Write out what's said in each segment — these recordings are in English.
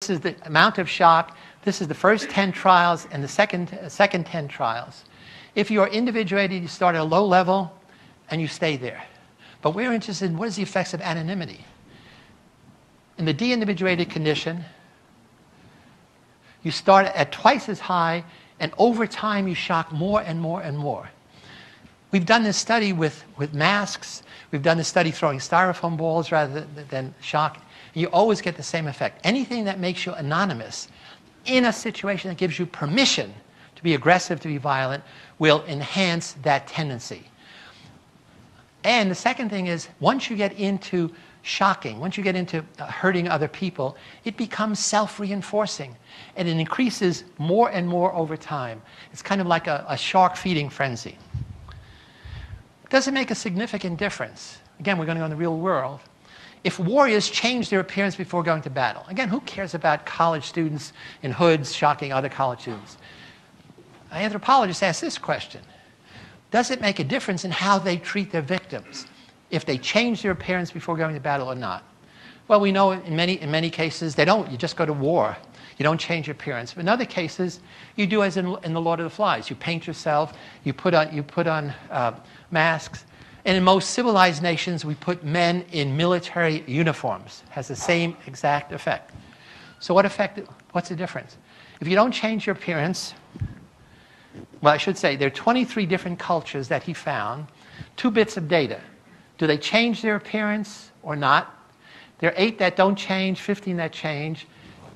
This is the amount of shock. This is the first 10 trials and the second 10 trials. If you are individuated, you start at a low level and you stay there. But we're interested in what is the effects of anonymity. In the de-individuated condition, you start at twice as high, and over time you shock more and more and more. We've done this study with masks. We've done this study throwing styrofoam balls rather than shock. You always get the same effect. Anything that makes you anonymous in a situation that gives you permission to be aggressive, to be violent, will enhance that tendency. And the second thing is, once you get into shocking, once you get into hurting other people, it becomes self-reinforcing. And it increases more and more over time. It's kind of like a shark feeding frenzy. Does it make a significant difference? Again, we're going to go in the real world. If warriors change their appearance before going to battle, again, who cares about college students in hoods shocking other college students? Anthropologists ask this question. Does it make a difference in how they treat their victims if they change their appearance before going to battle or not? Well, we know in many cases they don't. You just go to war. You don't change your appearance. But in other cases, you do as in the Lord of the Flies. You paint yourself. You put on masks. And in most civilized nations, we put men in military uniforms. It has the same exact effect. So what's the difference? If you don't change your appearance, well, I should say there are 23 different cultures that he found, 2 bits of data. Do they change their appearance or not? There are 8 that don't change, 15 that change.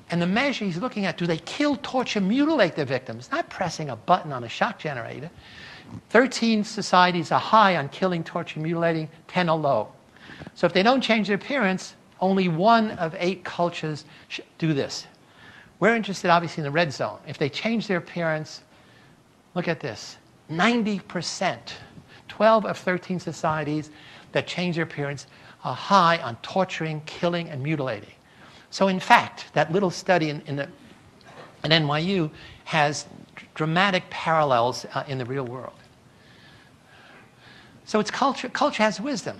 And the measure he's looking at, do they kill, torture, mutilate their victims? Not pressing a button on a shock generator. 13 societies are high on killing, torture, mutilating, 10 are low. So if they don't change their appearance, only 1 of 8 cultures do this. We're interested, obviously, in the red zone. If they change their appearance, look at this. 90%, 12 of 13 societies that change their appearance are high on torturing, killing, and mutilating. So in fact, that little study in NYU has dramatic parallels in the real world. So it's culture. Culture has wisdom.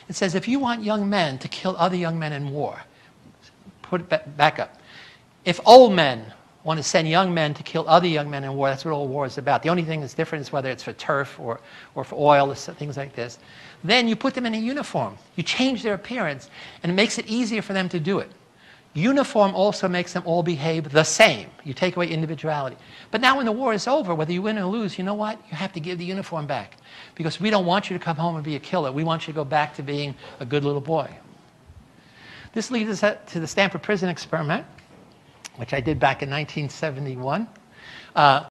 It says if you want young men to kill other young men in war, put it back up. If old men want to send young men to kill other young men in war, that's what all war is about. The only thing that's different is whether it's for turf or for oil or things like this. Then you put them in a uniform. You change their appearance, and it makes it easier for them to do it. Uniform also makes them all behave the same. You take away individuality. But now when the war is over, whether you win or lose, you know what? You have to give the uniform back. Because we don't want you to come home and be a killer. We want you to go back to being a good little boy. This leads us to the Stanford Prison Experiment, which I did back in 1971.